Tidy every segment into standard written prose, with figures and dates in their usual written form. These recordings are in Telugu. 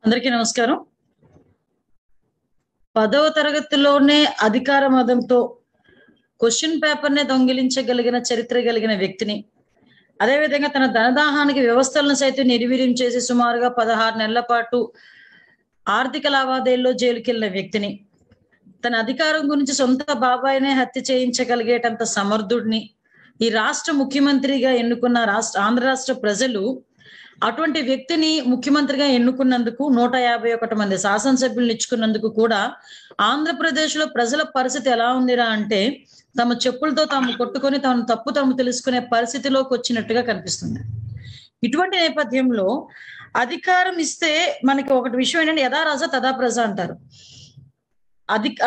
అందరికీ నమస్కారం. 10వ తరగతిలోనే అధికార మదంతో క్వశ్చన్ పేపర్ నే దొంగిలించగలిగిన చరిత్ర కలిగిన వ్యక్తిని, అదేవిధంగా తన ధనదాహానికి వ్యవస్థలను సైతం నిర్వీర్యం చేసి సుమారుగా 16 నెలల పాటు ఆర్థిక లావాదేవీల్లో జైలుకెళ్లిన వ్యక్తిని, తన అధికారం గురించి సొంత బాబాయినే హత్య చేయించగలిగేటంత సమర్థుడిని ఈ రాష్ట్ర ముఖ్యమంత్రిగా ఎన్నుకున్న ఆంధ్ర రాష్ట్ర ప్రజలు అటువంటి వ్యక్తిని ముఖ్యమంత్రిగా ఎన్నుకున్నందుకు 151 మంది శాసనసభ్యులను ఇచ్చుకున్నందుకు కూడా ఆంధ్రప్రదేశ్ లో ప్రజల పరిస్థితి ఎలా ఉందిరా అంటే తమ చెప్పులతో తాము కొట్టుకొని తాము తప్పు తాము తెలుసుకునే పరిస్థితిలోకి వచ్చినట్టుగా కనిపిస్తుంది. ఇటువంటి నేపథ్యంలో అధికారం ఇస్తే మనకి ఒకటి విషయం ఏంటంటే యథా రాజా తదా ప్రజ అంటారు.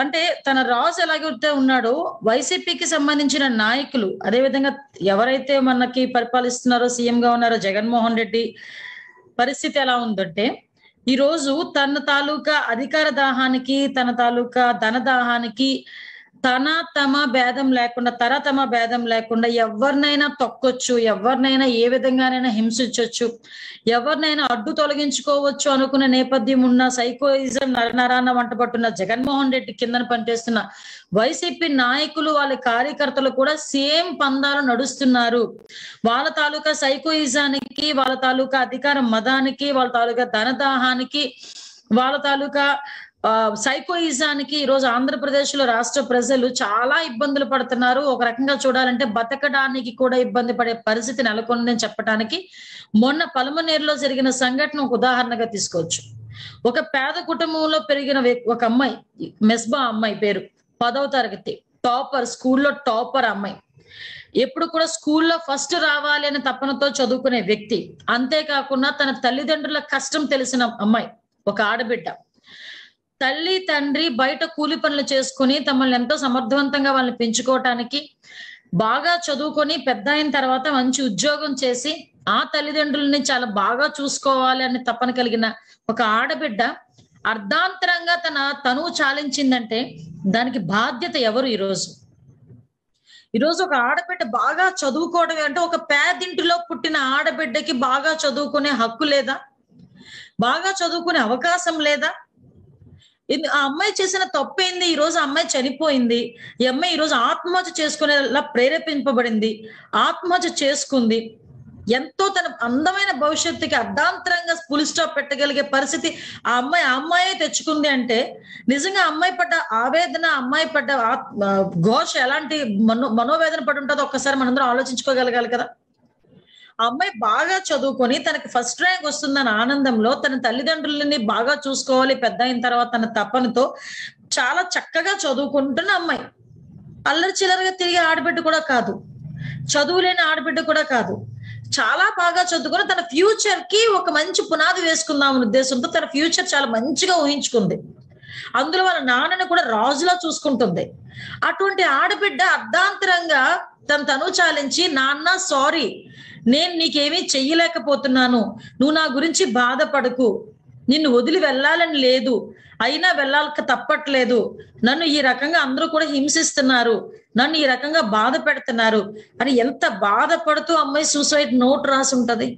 అంటే తన రాజు ఎలాగైతే ఉన్నాడో వైసీపీకి సంబంధించిన నాయకులు, అదేవిధంగా ఎవరైతే మనకి పరిపాలిస్తున్నారో సీఎం గా ఉన్నారో జగన్మోహన్ రెడ్డి పరిస్థితి ఎలా ఉందంటే ఈ రోజు తన తాలూకా అధికార దాహానికి, తన తాలూకా ధన దాహానికి తమ భేదం లేకుండా తమ భేదం లేకుండా ఎవరినైనా తొక్కొచ్చు, ఎవరినైనా ఏ విధంగానైనా హింసించవచ్చు, ఎవరినైనా అడ్డు తొలగించుకోవచ్చు అనుకున్న నేపథ్యం ఉన్న సైకోయిజం నరనరాన్న వంటపట్టున్న జగన్మోహన్ రెడ్డి కిందన పనిచేస్తున్న వైసీపీ నాయకులు వాళ్ళ కార్యకర్తలు కూడా సేమ్ పందాలు నడుస్తున్నారు. వాళ్ళ తాలూకా సైకోయిజానికి, వాళ్ళ తాలూకా అధికార మదానికి, వాళ్ళ తాలూకా ధనదాహానికి, వాళ్ళ తాలూకా సైకోయిజానికి ఈరోజు ఆంధ్రప్రదేశ్ లో రాష్ట్ర ప్రజలు చాలా ఇబ్బందులు పడుతున్నారు. ఒక రకంగా చూడాలంటే బతకడానికి కూడా ఇబ్బంది పడే పరిస్థితి నెలకొందని చెప్పడానికి మొన్న పలమనేరులో జరిగిన సంఘటన ఒక ఉదాహరణగా తీసుకోవచ్చు. ఒక పేద కుటుంబంలో పెరిగిన ఒక అమ్మాయి, మెస్బా అమ్మాయి పేరు, 10వ తరగతి టాపర్, స్కూల్లో టాపర్ అమ్మాయి, ఎప్పుడు కూడా స్కూల్లో ఫస్ట్ రావాలి అనే తపనతో చదువుకునే వ్యక్తి, అంతేకాకుండా తన తల్లిదండ్రుల కష్టం తెలిసిన అమ్మాయి, ఒక ఆడబిడ్డ. తల్లి తండ్రి బయట కూలి పనులు చేసుకుని తమల్ని ఎంతో సమర్థవంతంగా వాళ్ళని పెంచుకోవటానికి, బాగా చదువుకొని పెద్ద అయిన తర్వాత మంచి ఉద్యోగం చేసి ఆ తల్లిదండ్రులని చాలా బాగా చూసుకోవాలి అని తపన కలిగిన ఒక ఆడబిడ్డ అర్ధాంతరంగా తనువు చాలించిందంటే దానికి బాధ్యత ఎవరు? ఈరోజు ఒక ఆడబిడ్డ బాగా చదువుకోవడం అంటే ఒక పేదింటిలో పుట్టిన ఆడబిడ్డకి బాగా చదువుకునే హక్కు లేదా? బాగా చదువుకునే అవకాశం లేదా? ఆ అమ్మాయి చేసిన తప్పేంది? ఈ రోజు అమ్మాయి చనిపోయింది. ఈ అమ్మాయి ఈ రోజు ఆత్మహత్య చేసుకునేలా ప్రేరేపింపబడింది, ఆత్మహత్య చేసుకుంది. ఎంతో తన అందమైన భవిష్యత్తుకి అర్ధాంతరంగా ఫుల్ స్టాప్ పెట్టగలిగే పరిస్థితి ఆ అమ్మాయే తెచ్చుకుంది అంటే నిజంగా అమ్మాయి పడ్డ ఆవేదన, అమ్మాయి పడ్డ ఘోష ఎలాంటి మనోవేదన పడి ఉంటుందో ఒక్కసారి మనందరం ఆలోచించుకోగలగాలి కదా. ఆ అమ్మాయి బాగా చదువుకొని తనకి ఫస్ట్ ర్యాంక్ వస్తుందన్న ఆనందంలో తన తల్లిదండ్రులని బాగా చూసుకోవాలి పెద్ద అయిన తర్వాత తన తపనతో చాలా చక్కగా చదువుకుంటున్న అమ్మాయి, అల్లరి చిల్లరగా తిరిగే ఆడబిడ్డ కూడా కాదు, చదువులేని ఆడబిడ్డ కూడా కాదు, చాలా బాగా చదువుకొని తన ఫ్యూచర్ కి ఒక మంచి పునాది వేసుకుందాం ఉద్దేశంతో తన ఫ్యూచర్ చాలా మంచిగా ఊహించుకుంది. అందులో వాళ్ళ నాన్నని కూడా రాజులా చూసుకుంటుంది. అటువంటి ఆడబిడ్డ అర్ధాంతరంగా తను చాలించి, నాన్న సారీ, నేను నీకేమీ చెయ్యలేకపోతున్నాను, నువ్వు నా గురించి బాధపడకు, నిన్ను వదిలి వెళ్ళాలని లేదు, అయినా వెళ్ళాలక తప్పట్లేదు, నన్ను ఈ రకంగా అందరూ కూడా హింసిస్తున్నారు, నన్ను ఈ రకంగా బాధ పెడుతున్నారు అని ఎంత బాధపడుతూ అమ్మాయి సూసైడ్ నోట్ రాసి ఉంటది.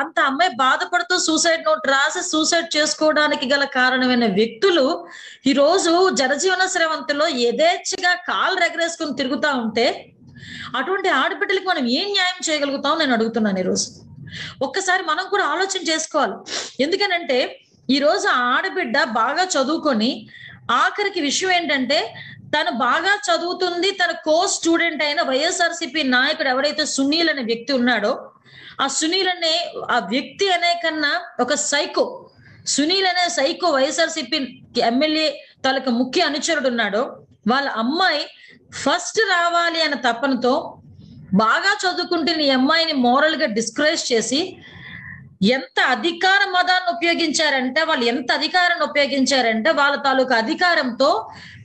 అంత అమ్మాయి బాధపడుతూ సూసైడ్ నోట్ రాసి సూసైడ్ చేసుకోవడానికి గల కారణమైన వ్యక్తులు ఈరోజు జనజీవన స్రవంతిలో యథేచ్ఛగా కాలు రెగరేసుకుని తిరుగుతా ఉంటే అటువంటి ఆడబిడ్డలకు మనం ఏం న్యాయం చేయగలుగుతాం నేను అడుగుతున్నాను. ఈరోజు ఒక్కసారి మనం కూడా ఆలోచన చేసుకోవాలి. ఎందుకనంటే ఈరోజు ఆడబిడ్డ బాగా చదువుకొని ఆఖరికి విషయం ఏంటంటే తను బాగా చదువుతుంది, తన కో స్టూడెంట్ అయిన వైఎస్ఆర్సీపీ నాయకుడు ఎవరైతే సునీల్ అనే వ్యక్తి ఉన్నాడో ఆ సునీల్ అనే ఆ వ్యక్తి అనే కన్నా ఒక సైకో, సునీల్ అనే సైకో వైఎస్ఆర్సీపీ ఎమ్మెల్యే తాలూకా ముఖ్య అనుచరుడు ఉన్నాడో వాళ్ళ అమ్మాయి ఫస్ట్ రావాలి అన్న తపనతో బాగా చదువుకుంటున్న ఈ అమ్మాయిని మోరల్ గా డిస్కరేజ్ చేసి ఎంత అధికార మదాన్ని ఉపయోగించారంటే వాళ్ళ తాలూకా అధికారంతో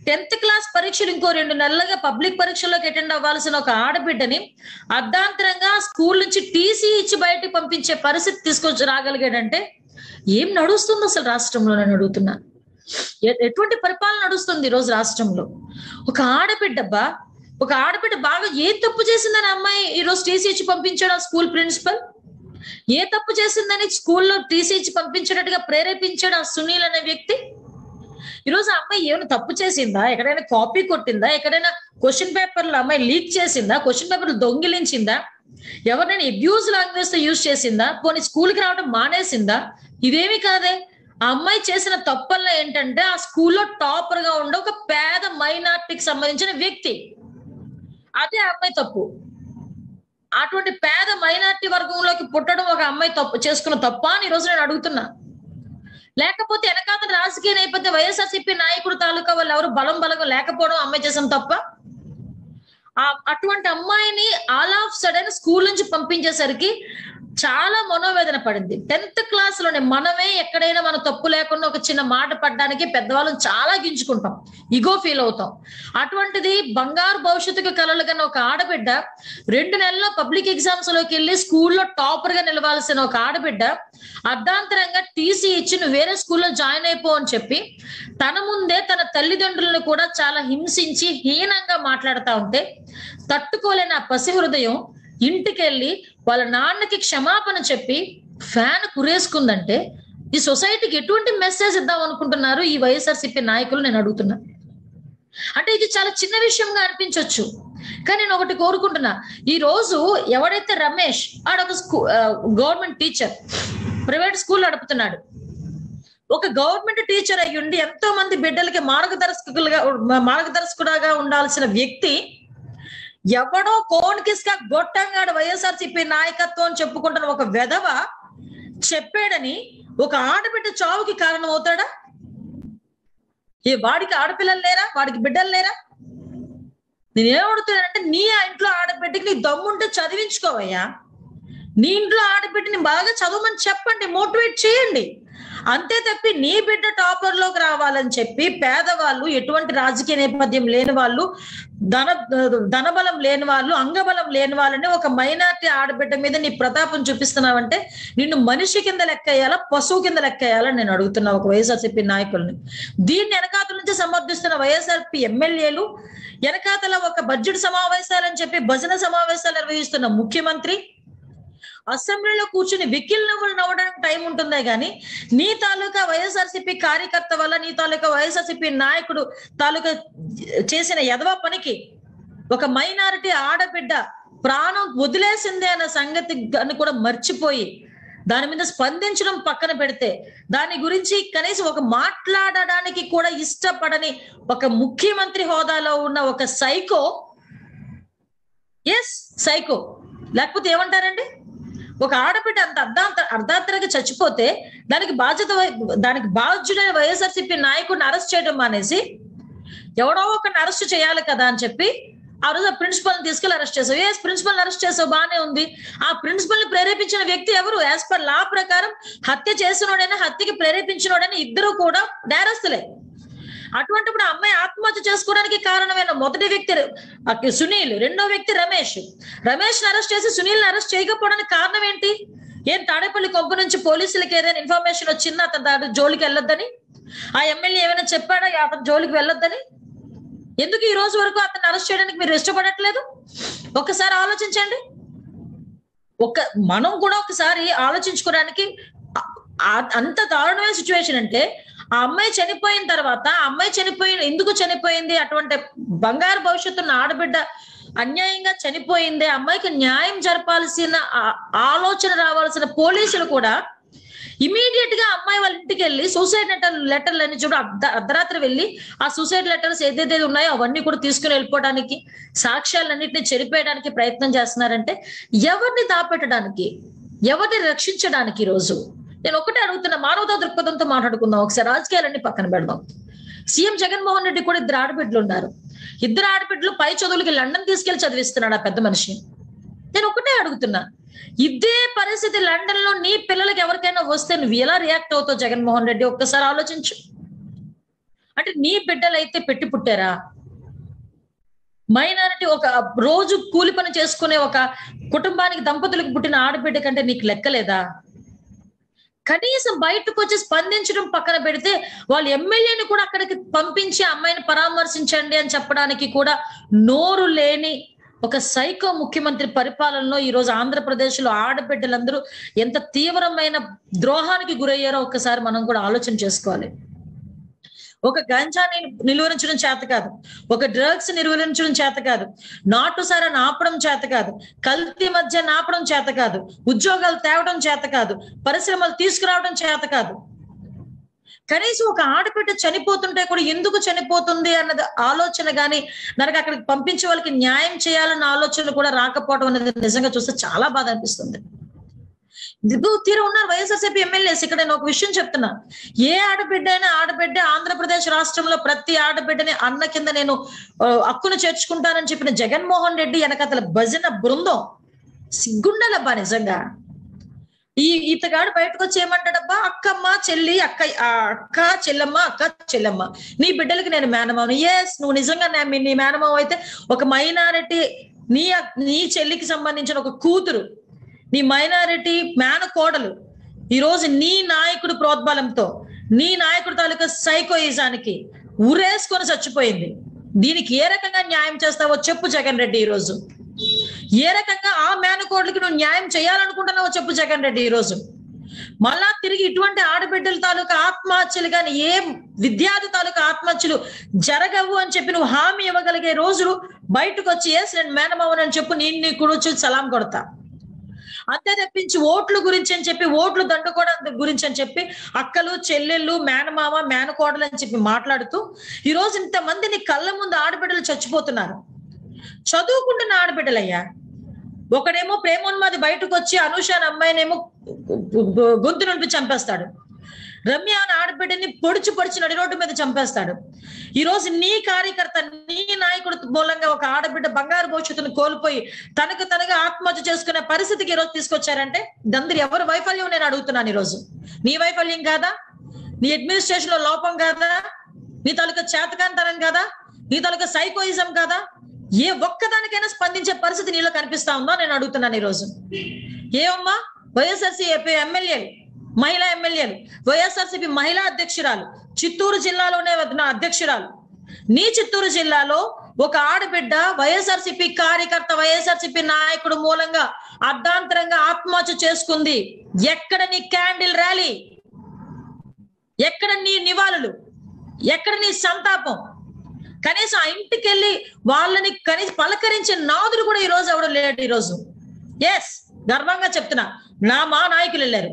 10th క్లాస్ పరీక్షలు ఇంకో 2 నెలలుగా పబ్లిక్ పరీక్షల్లోకి అటెండ్ అవ్వాల్సిన ఒక ఆడబిడ్డని అర్ధాంతరంగా స్కూల్ నుంచి టీసీ ఇచ్చి బయటకు పంపించే పరిస్థితి తీసుకొచ్చి రాగలిగాడంటే ఏం నడుస్తుంది అసలు రాష్ట్రంలో? నేను అడుగుతున్నా, ఎటువంటి పరిపాలన నడుస్తుంది ఈరోజు రాష్ట్రంలో? ఒక ఆడబిడ్డ బాగా ఏ తప్పు చేసిందని అమ్మాయి ఈరోజు టీసీ ఇచ్చి పంపించాడు ఆ స్కూల్ ప్రిన్సిపల్? ఏ తప్పు చేసిందని స్కూల్లో టీసీ ఇచ్చి పంపించేటట్టుగా ప్రేరేపించాడు ఆ సునీల్ అనే వ్యక్తి? ఈరోజు ఆ అమ్మాయి ఏమైనా తప్పు చేసిందా? ఎక్కడైనా కాపీ కొట్టిందా? ఎక్కడైనా క్వశ్చన్ పేపర్లు అమ్మాయి లీక్ చేసిందా? క్వశ్చన్ పేపర్లు దొంగిలించిందా? ఎవరైనా అబ్యూజ్ లాంగ్వేజ్ తో యూజ్ చేసిందా? పోనీ స్కూల్కి రావడం మానేసిందా? ఇవేమి కాదే. ఆ అమ్మాయి చేసిన తప్పల్లో ఏంటంటే ఆ స్కూల్లో టాపర్ గా ఉండే ఒక పేద మైనార్టీకి సంబంధించిన వ్యక్తి. అదే ఆ అమ్మాయి తప్పు. అటువంటి పేద మైనార్టీ వర్గంలోకి పుట్టడం ఒక అమ్మాయి తప్పు చేసుకున్న తప్ప అని ఈరోజు నేను అడుగుతున్నా. లేకపోతే వెనకాతల రాజకీయ నేపథ్యం వైఎస్ఆర్సీపీ నాయకుడు తాలూకా వాళ్ళు ఎవరు బలంగా లేకపోవడం అమ్మాయి చేసిన తప్ప? అటువంటి అమ్మాయిని ఆల్ ఆఫ్ సడన్ స్కూల్ నుంచి పంపించేసరికి చాలా మనోవేదన పడింది. 10th క్లాస్ లోనే మనమే ఎక్కడైనా మన తప్పు లేకుండా ఒక చిన్న మాట పడ్డానికి పెద్దవాళ్ళని చాలా గించుకుంటాం, ఇగో ఫీల్ అవుతాం. అటువంటిది బంగారు భవిష్యత్తుకు కలలు కన్నా ఒక ఆడబిడ్డ 2 నెలల్లో పబ్లిక్ ఎగ్జామ్స్ లోకి వెళ్ళి స్కూల్లో టాపర్ గా నిలవాల్సిన ఒక ఆడబిడ్డ అర్ధాంతరంగా టీసీ ఇచ్చి నువ్వు వేరే స్కూల్లో జాయిన్ అయిపో అని చెప్పి తన ముందే తన తల్లిదండ్రులను కూడా చాలా హింసించి హీనంగా మాట్లాడుతూ ఉంటే తట్టుకోలేని ఆ పసి హృదయం ఇంటికెళ్ళి వాళ్ళ నాన్నకి క్షమాపణ చెప్పి ఫ్యాన్ కురేసుకుందంటే ఈ సొసైటీకి ఎటువంటి మెసేజ్ ఇద్దాం అనుకుంటున్నారు ఈ వైఎస్ఆర్సీపీ నాయకులు? నేను అడుగుతున్నా. అంటే ఇది చాలా చిన్న విషయంగా అనిపించవచ్చు, కానీ నేను ఒకటి కోరుకుంటున్నా. ఈ రోజు ఎవడైతే రమేష్ ఆడొక గవర్నమెంట్ టీచర్, ప్రైవేట్ స్కూల్ నడుపుతున్నాడు. ఒక గవర్నమెంట్ టీచర్ అయ్యుండి ఎంతో మంది బిడ్డలకి మార్గదర్శకుడుగా ఉండాల్సిన వ్యక్తి ఎవడో కోన్కిస్గా గొట్టంగాడు వైఎస్ఆర్సీపీ నాయకత్వం చెప్పుకుంటున్న ఒక వెధవ చెప్పాడని ఒక ఆడబిడ్డ చావుకి కారణం అవుతాడా? వాడికి ఆడపిల్లలు లేరా? వాడికి బిడ్డలు లేరా? నేనేమడుగుతున్నానంటే నీ ఇంట్లో ఆడబిడ్డకి నీ దమ్ముంటే చదివించుకోవయ్యా. నీ ఇంట్లో ఆడబిడ్డని బాగా చదవమని చెప్పండి, మోటివేట్ చేయండి. అంతే తప్పి నీ బిడ్డ టాపర్ లోకి రావాలని చెప్పి పేదవాళ్ళు, ఎటువంటి రాజకీయ నేపథ్యం లేని వాళ్ళు, ధనబలం లేని వాళ్ళు, అంగబలం లేని వాళ్ళని ఒక మైనార్టీ ఆడబిడ్డ మీద నీ ప్రతాపం చూపిస్తున్నావంటే నిన్ను మనిషి కింద లెక్కేయాలా, పశువు కింద లెక్కేయాలని నేను అడుగుతున్నా ఒక వైఎస్ఆర్సీపీ నాయకుల్ని. దీన్ని వెనకాతల నుంచి సమర్థిస్తున్న వైఎస్ఆర్పీ ఎమ్మెల్యేలు, వెనకాతల ఒక బడ్జెట్ సమావేశాలని చెప్పి భజన సమావేశాలు నిర్వహిస్తున్న ముఖ్యమంత్రి, అసెంబ్లీలో కూర్చుని వికిల్ నవ్వులు నవ్వడానికి టైం ఉంటుందే గాని నీ తాలూకా వైఎస్ఆర్సీపీ కార్యకర్త వల్ల, నీ తాలూకా వైఎస్ఆర్సీపీ నాయకుడు తాలూకా చేసిన యదవ పనికి ఒక మైనారిటీ ఆడబిడ్డ ప్రాణం వదిలేసిందే అన్న సంగతి కూడా మర్చిపోయి దాని మీద స్పందించడం పక్కన పెడితే దాని గురించి కనీసం ఒక మాట్లాడడానికి కూడా ఇష్టపడని ఒక ముఖ్యమంత్రి హోదాలో ఉన్న ఒక సైకో, సైకో లేకపోతే ఏమంటారండి? ఒక ఆడబిడ్డ అంత అర్ధాంతరంగా చచ్చిపోతే దానికి బాధ్యుడైన వైఎస్ఆర్సీపీ నాయకుడిని అరెస్ట్ చేయడం మానేసి ఎవడో ఒకరిని అరెస్ట్ చేయాలి కదా అని చెప్పి ఆ రోజు ప్రిన్సిపల్ని తీసుకెళ్లి అరెస్ట్ చేసావు. ప్రిన్సిపల్ అరెస్ట్ చేసావు, బానే ఉంది. ఆ ప్రిన్సిపల్ ని ప్రేరేపించిన వ్యక్తి ఎవరు? యాజ్ పర్ లా ప్రకారం హత్య చేసినోడైనా హత్యకి ప్రేరేపించినోడైనా ఇద్దరు కూడా నేరస్తులే. అటువంటిప్పుడు అమ్మాయి ఆత్మహత్య చేసుకోవడానికి కారణమైన మొదటి వ్యక్తి సునీల్, రెండో వ్యక్తి రమేష్ అరెస్ట్ చేసి సునీల్ని అరెస్ట్ చేయకపోవడానికి కారణం ఏంటి? ఏం తాడేపల్లి కొంపు నుంచి పోలీసులకి ఏదైనా ఇన్ఫర్మేషన్ వచ్చిందా అతను జోలికి వెళ్ళొద్దని? ఆ ఎమ్మెల్యే ఏమైనా చెప్పాడా అతను జోలికి వెళ్ళొద్దని? ఎందుకు ఈ రోజు వరకు అతన్ని అరెస్ట్ చేయడానికి మీరు ఇష్టపడట్లేదు? ఒక్కసారి ఆలోచించండి. మనం కూడా ఒకసారి ఆలోచించుకోవడానికి. అంత దారుణమైన సిచ్యువేషన్ అంటే ఆ అమ్మాయి చనిపోయిన తర్వాత ఎందుకు చనిపోయింది? అటువంటి బంగారు భవిష్యత్తున్న ఆడబిడ్డ అన్యాయంగా చనిపోయింది. అమ్మాయికి న్యాయం జరపాల్సిన ఆలోచన రావాల్సిన పోలీసులు కూడా ఇమీడియట్ గా అమ్మాయి వాళ్ళ ఇంటికి వెళ్ళి సూసైడ్ లెటర్లు అన్ని చూడు అర్ధరాత్రి వెళ్ళి ఆ సూసైడ్ లెటర్స్ ఏదైతే ఉన్నాయో అవన్నీ కూడా తీసుకుని వెళ్ళిపోవడానికి, సాక్ష్యాలన్నింటినీ చెరిపేయడానికి ప్రయత్నం చేస్తున్నారంటే ఎవరిని దాపెట్టడానికి, ఎవరిని రక్షించడానికి? ఈరోజు నేను ఒకటే అడుగుతున్నా, మానవతా దృక్పథంతో మాట్లాడుకుందాం. ఒకసారి రాజకీయాలన్నీ పక్కన పెడదాం. సీఎం జగన్మోహన్ రెడ్డి కూడా 2 ఆడబిడ్డలు ఉన్నారు. 2 ఆడబిడ్డలు పై చదువులకి లండన్ తీసుకెళ్లి చదివిస్తున్నాడు ఆ పెద్ద మనిషి. నేను ఒకటే అడుగుతున్నా, ఇదే పరిస్థితి లండన్ లో నీ పిల్లలకి ఎవరికైనా వస్తే నువ్వు ఎలా రియాక్ట్ అవుతావు జగన్మోహన్ రెడ్డి? ఒక్కసారి ఆలోచించు. అంటే నీ బిడ్డలైతే పెట్టి పుట్టారా? మైనారిటీ ఒక రోజు కూలి పని చేసుకునే ఒక కుటుంబానికి దంపతులకు పుట్టిన ఆడబిడ్డ కంటే నీకు లెక్కలేదా? కనీసం బయటకు వచ్చి స్పందించడం పక్కన పెడితే వాళ్ళు ఎమ్మెల్యేని కూడా అక్కడికి పంపించి అమ్మాయిని పరామర్శించండి అని చెప్పడానికి కూడా నోరు లేని ఒక సైకో ముఖ్యమంత్రి పరిపాలనలో ఈ రోజు ఆంధ్రప్రదేశ్ లో ఆడబిడ్డలందరూ ఎంత తీవ్రమైన ద్రోహానికి గురయ్యారో ఒక్కసారి మనం కూడా ఆలోచన చేసుకోవాలి. ఒక గంజాని నిలువరించడం చేత కాదు, ఒక డ్రగ్స్ నిర్వహించడం చేత కాదు, నాటుసారా నాపడం చేత కాదు, కల్తీ మధ్య నాపడం చేత కాదు, ఉద్యోగాలు తేవడం చేత కాదు, పరిశ్రమలు తీసుకురావడం చేత కాదు. కనీసం ఒక ఆడబిడ్డ చనిపోతుంటే కూడా ఎందుకు చనిపోతుంది అన్నది ఆలోచన కానీ, నాకు అక్కడికి పంపించే వాళ్ళకి న్యాయం చేయాలన్న ఆలోచన కూడా రాకపోవడం అనేది నిజంగా చూస్తే చాలా బాధ అనిపిస్తుంది. తీరు ఉన్నారు వైఎస్ఆర్సీపీ ఎమ్మెల్యేస్. ఇక్కడ నేను ఒక విషయం చెప్తున్నా, ఏ ఆడబిడ్డ ఆంధ్రప్రదేశ్ రాష్ట్రంలో ప్రతి ఆడబిడ్డని అన్న కింద నేను హక్కును చేర్చుకుంటానని చెప్పిన జగన్మోహన్ రెడ్డి వెనకతల భజన బృందం సిగ్గుండాలబ్బా నిజంగా. ఈతగాడు బయటకు వచ్చి ఏమంటాడబ్బా, అక్కమ్మ చెల్లి అక్క చెల్లెమ్మ నీ బిడ్డలకి నేను మేనమావను. ఎస్, నువ్వు నిజంగా నీ మేనమావ అయితే ఒక మైనారిటీ నీ చెల్లికి సంబంధించిన ఒక కూతురు, నీ మైనారిటీ మేనకోడలు ఈరోజు నీ నాయకుడు ప్రోద్బలంతో, నీ నాయకుడు తాలూకా సైకోయిజానికి ఉరేసుకొని చచ్చిపోయింది. దీనికి ఏ రకంగా న్యాయం చేస్తావో చెప్పు జగన్ రెడ్డి. ఈరోజు ఏ రకంగా ఆ మేనకోడలికి నువ్వు న్యాయం చేయాలనుకుంటున్నావో చెప్పు జగన్ రెడ్డి. ఈరోజు మళ్ళా తిరిగి ఇటువంటి ఆడబిడ్డల తాలూకా ఆత్మహత్యలు కానీ, ఏ విద్యార్థి తాలూకా ఆత్మహత్యలు జరగవు అని చెప్పి నువ్వు హామీ ఇవ్వగలిగే రోజులు బయటకు వచ్చి ఎస్ నేను మేనమావనని చెప్పు, నేను నీ కూడా సలాం కొడతా. అంతే తప్పించి ఓట్ల గురించి అని చెప్పి, ఓట్లు దండుకోవడం గురించి అని చెప్పి అక్కలు చెల్లెళ్ళు మేనమామ మేనకోడలు అని చెప్పి మాట్లాడుతూ ఈ రోజు ఇంతమందిని కళ్ళ ముందు ఆడబిడ్డలు చచ్చిపోతున్నారు. చదువుకుంటున్న ఆడబిడ్డలయ్యా. ఒకడేమో ప్రేమోన్మాది బయటకు వచ్చి అనూష అనే అమ్మాయినేమో గొంతు నుండి చంపేస్తాడు. రమ్య అనే ఆడబిడ్డని పొడిచి నడి రోడ్డు మీద చంపేస్తాడు. ఈ రోజు నీ కార్యకర్త, నీ నాయకుడు మూలంగా ఒక ఆడబిడ్డ బంగారు భవిష్యత్తును కోల్పోయి తనగా ఆత్మహత్య చేసుకునే పరిస్థితికి ఈరోజు తీసుకొచ్చారంటే దందరి ఎవరు వైఫల్యం నేను అడుగుతున్నాను. ఈరోజు నీ వైఫల్యం కాదా? నీ అడ్మినిస్ట్రేషన్ లో లోపం కాదా? నీ తాలూకా చేతకాంతనం కాదా? నీ తాలూకా సైకోయిజం కాదా? ఏ ఒక్కదానికైనా స్పందించే పరిస్థితి నీలో కనిపిస్తా ఉందో నేను అడుగుతున్నాను ఈరోజు. ఏమమ్మా వైఎస్ఆర్సీపీ ఎమ్మెల్యేలు, మహిళా ఎమ్మెల్యేలు, వైఎస్ఆర్సీపీ మహిళా అధ్యక్షురాలు, చిత్తూరు జిల్లాలోనే అధ్యక్షురాలు, నీ చిత్తూరు జిల్లాలో ఒక ఆడబిడ్డ వైఎస్ఆర్సీపీ కార్యకర్త, వైఎస్ఆర్సీపీ నాయకుడు మూలంగా అర్ధాంతరంగా ఆత్మహత్య చేసుకుంది. ఎక్కడ నీ క్యాండిల్ ర్యాలీ? ఎక్కడ నీ నివాళులు? ఎక్కడ నీ సంతాపం? కనీసం ఆ ఇంటికి వెళ్ళి వాళ్ళని కనీసం పలకరించే నాదుడు కూడా ఈ రోజు ఎవడు లేడు. ఈరోజు ఎస్ గర్వంగా చెప్తున్నా, మా నాయకులు వెళ్ళారు.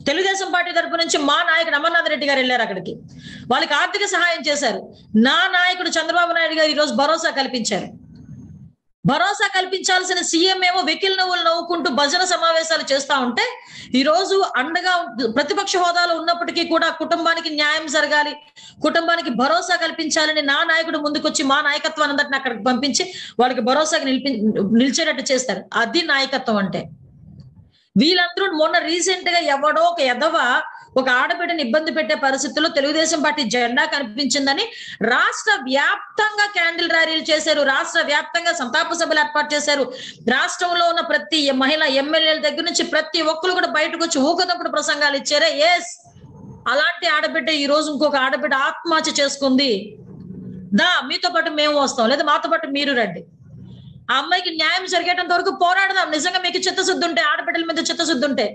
తెలుగుదేశం పార్టీ తరపు నుంచి మా నాయకుడు అమర్నాథ్ రెడ్డి గారు వెళ్ళారు అక్కడికి. వాళ్ళకి ఆర్థిక సహాయం చేశారు. నా నాయకుడు చంద్రబాబు నాయుడు గారు ఈరోజు భరోసా కల్పించారు. భరోసా కల్పించాల్సిన సీఎం ఏమో వెకిల్ నవ్వులు నవ్వుకుంటూ భజన సమావేశాలు చేస్తా ఉంటే, ఈ రోజు అండగా ప్రతిపక్ష హోదాలో ఉన్నప్పటికీ కూడా కుటుంబానికి న్యాయం జరగాలి, కుటుంబానికి భరోసా కల్పించాలని నా నాయకుడు ముందుకొచ్చి మా నాయకత్వాన్ని అందరిని అక్కడికి పంపించి వాళ్ళకి భరోసాకి నిలిచేటట్టు చేస్తారు. అది నాయకత్వం అంటే. వీళ్ళందరూ మొన్న రీసెంట్ గా ఎవడో ఒక ఎదవ ఒక ఆడబిడ్డని ఇబ్బంది పెట్టే పరిస్థితుల్లో తెలుగుదేశం పార్టీ జెండా కనిపించిందని రాష్ట్ర వ్యాప్తంగా క్యాండిల్ ర్యాలీలు చేశారు. రాష్ట్ర వ్యాప్తంగా సంతాప సభలు ఏర్పాటు చేశారు. రాష్ట్రంలో ఉన్న ప్రతి మహిళా ఎమ్మెల్యేల దగ్గర నుంచి ప్రతి ఒక్కరు కూడా బయటకు వచ్చి ఊకదప్పుడు ప్రసంగాలు ఇచ్చారే. ఎస్, అలాంటి ఆడబిడ్డ ఈ రోజు ఇంకొక ఆడబిడ్డ ఆత్మహత్య చేసుకుంది. మీతో పాటు మేము వస్తాం, లేదా మాతో పాటు మీరు రండి. ఆ అమ్మాయికి న్యాయం జరిగేటంత వరకు పోరాడదాం. నిజంగా మీకు చిత్తశుద్ధి ఉంటే, ఆడబిడ్డల మీద చిత్తశుద్ధి ఉంటే.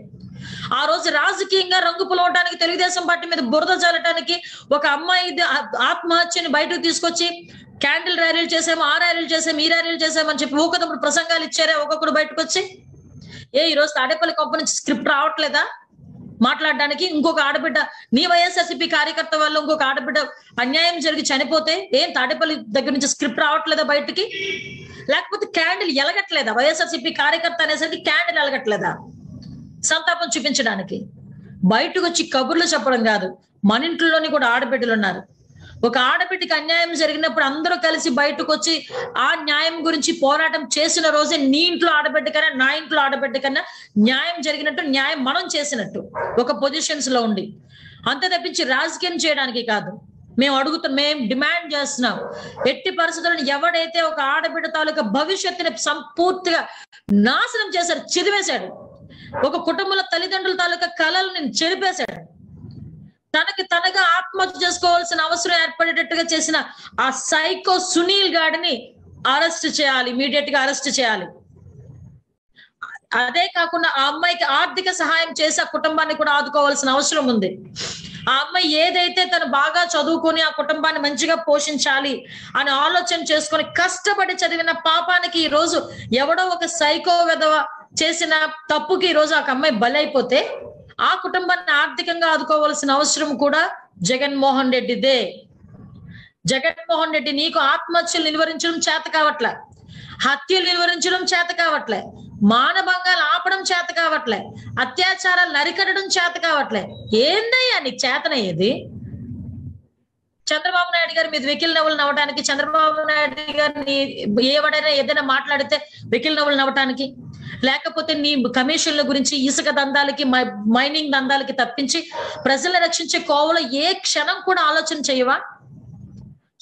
ఆ రోజు రాజకీయంగా రంగు పులవటానికి, తెలుగుదేశం పార్టీ మీద బురద చల్లటానికి ఒక అమ్మాయి ఆత్మహత్యని బయటకు తీసుకొచ్చి క్యాండిల్ ర్యాలీలు చేసాము, ఆ ర్యాలీలు చేసాము, ఈ ర్యాలీలు చేసామని చెప్పి ఊకదప్పుడు ప్రసంగాలు ఇచ్చారే ఒక్కొక్కరు బయటకు వచ్చి. ఈ రోజు తాడేపల్లి కొంప నుంచి స్క్రిప్ట్ రావట్లేదా మాట్లాడడానికి? ఇంకొక ఆడబిడ్డ, నీ వైఎస్ఆర్సీపీ కార్యకర్త వల్ల ఇంకొక ఆడబిడ్డ అన్యాయం జరిగి చనిపోతే ఏం తాడేపల్లి దగ్గర నుంచి స్క్రిప్ట్ రావట్లేదా బయటికి? లేకపోతే క్యాండిల్ ఎలగట్లేదా? వైఎస్ఆర్సీపీ కార్యకర్త అనేసరికి క్యాండిల్ ఎలగట్లేదా సంతాపం చూపించడానికి? బయటకు వచ్చి కబుర్లు చెప్పడం కాదు, మన ఇంట్లోని కూడా ఆడబిడ్డలు ఉన్నారు. ఒక ఆడబిడ్డకి అన్యాయం జరిగినప్పుడు అందరూ కలిసి బయటకు వచ్చి ఆ న్యాయం గురించి పోరాటం చేసిన రోజే నీ ఇంట్లో ఆడబిడ్డ కన్నా, నా ఇంట్లో ఆడబిడ్డ కన్నా న్యాయం జరిగినట్టు, న్యాయం మనం చేసినట్టు ఒక పొజిషన్స్ లో ఉండి. అంత తప్పించి రాజకీయం చేయడానికి కాదు. మేము డిమాండ్ చేస్తున్నాం, ఎట్టి పరిస్థితులను ఎవడైతే ఒక ఆడబిడ్డ తాలూకా భవిష్యత్తుని సంపూర్తిగా నాశనం చేశాడు, చెరివేశాడు, ఒక కుటుంబంలో తల్లిదండ్రుల తాలూకా కళలను చెరిపేశాడు, తనగా ఆత్మహత్య చేసుకోవాల్సిన అవసరం ఏర్పడేటట్టుగా చేసిన ఆ సైకో సునీల్ గాడిని అరెస్ట్ చేయాలి, ఇమీడియట్ గా అరెస్ట్ చేయాలి. అదే కాకుండా ఆ అమ్మాయికి ఆర్థిక సహాయం చేసి ఆ కుటుంబాన్ని కూడా ఆదుకోవాల్సిన అవసరం ఉంది. ఆ అమ్మాయి ఏదైతే తను బాగా చదువుకొని ఆ కుటుంబాన్ని మంచిగా పోషించాలి అని ఆలోచన చేసుకొని కష్టపడి చదివిన పాపానికి ఈ రోజు ఎవడో ఒక సైకో విధవ చేసిన తప్పుకి ఈ రోజు ఆ అమ్మాయి బలైపోతే ఆ కుటుంబాన్ని ఆర్థికంగా ఆదుకోవాల్సిన అవసరం కూడా జగన్మోహన్ రెడ్డిదే. జగన్మోహన్ రెడ్డి నీకు ఆత్మహత్యలు నిలువరించడం చేత కావట్లే, హత్యలు నిలువరించడం చేత కావట్లే, మానభంగాలు ఆపడం చేత కావట్లే, అత్యాచారాలు నరికట్టడం చేత కావట్లే. ఏందయ్యా నీకు చేతనయ్యేది? చంద్రబాబు నాయుడు గారి మీద వెకిల్ నవ్వులు నవ్వడానికి, చంద్రబాబు నాయుడు గారిని ఎవడైనా ఏదైనా మాట్లాడితే వెకిల్ నవ్వులు నవ్వటానికి, లేకపోతే నీ కమిషన్ల గురించి ఇసుక దందాలకి మైనింగ్ దందాలకి తప్పించి ప్రజలను రక్షించే కోవలో ఏ క్షణం కూడా ఆలోచన చేయవా?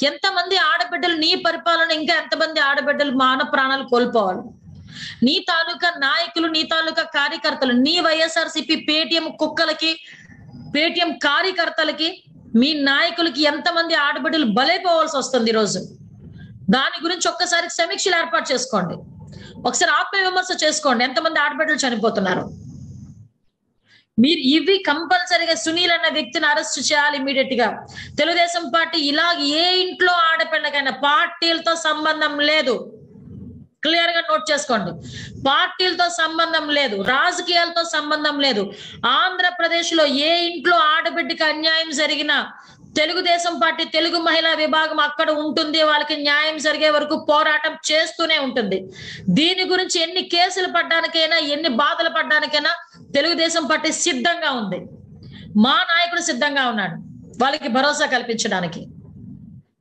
ఎంతమంది ఆడబిడ్డలు నీ పరిపాలన, ఇంకా ఎంతమంది ఆడబిడ్డలు మాన ప్రాణాలు కోల్పోవాలి? నీ తాలూకా నాయకులు, నీ తాలూకా కార్యకర్తలు, నీ వైఎస్ఆర్సీపీ పేటిఎం కుక్కలకి, పేటిఎం కార్యకర్తలకి, మీ నాయకులకి ఎంతమంది ఆడబిడ్డలు బలైపోవాల్సి వస్తుంది ఈరోజు. దాని గురించి ఒక్కసారి సమీక్షలు ఏర్పాటు చేసుకోండి, ఒకసారి ఆత్మ విమర్శ చేసుకోండి. ఎంతమంది ఆడబిడ్డలు చనిపోతున్నారు? మీరు ఇవి కంపల్సరీగా సునీల్ అన్న వ్యక్తిని అరెస్ట్ చేయాలి ఇమీడియట్ గా. తెలుగుదేశం పార్టీ ఇలా ఏ ఇంట్లో ఆడపిల్లకైనా పార్టీలతో సంబంధం లేదు, క్లియర్ గా నోట్ చేసుకోండి. పార్టీలతో సంబంధం లేదు, రాజకీయాలతో సంబంధం లేదు. ఆంధ్రప్రదేశ్ లో ఏ ఇంట్లో ఆడబిడ్డకి అన్యాయం జరిగినా తెలుగుదేశం పార్టీ తెలుగు మహిళా విభాగం అక్కడ ఉంటుంది, వాళ్ళకి న్యాయం జరిగే వరకు పోరాటం చేస్తూనే ఉంటుంది. దీని గురించి ఎన్ని కేసులు పడ్డానికైనా, ఎన్ని బాధలు పడ్డానికైనా తెలుగుదేశం పార్టీ సిద్ధంగా ఉంది. మా నాయకుడు సిద్ధంగా ఉన్నాడు వాళ్ళకి భరోసా కల్పించడానికి.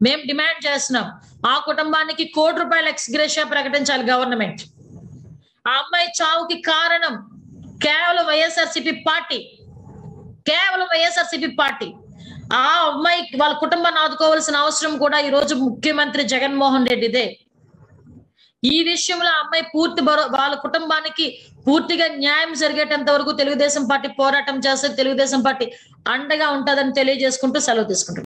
మేము డిమాండ్ చేస్తున్నాం, ఆ కుటుంబానికి ₹1 ఎక్స్గ్రేషియా ప్రకటించాలి గవర్నమెంట్. ఆ అమ్మాయి చావుకి కారణం కేవలం వైఎస్ఆర్సీపీ పార్టీ, కేవలం వైఎస్ఆర్సీపీ పార్టీ. ఆ అమ్మాయి వాళ్ళ కుటుంబాన్ని ఆదుకోవాల్సిన అవసరం కూడా ఈ రోజు ముఖ్యమంత్రి జగన్మోహన్ రెడ్డిదే. ఈ విషయంలో ఆ అమ్మాయి వాళ్ళ కుటుంబానికి పూర్తిగా న్యాయం జరిగేటంత వరకు తెలుగుదేశం పార్టీ పోరాటం చేస్తే తెలుగుదేశం పార్టీ అండగా ఉంటుందని తెలియజేసుకుంటూ సెలవు తీసుకుంటాం.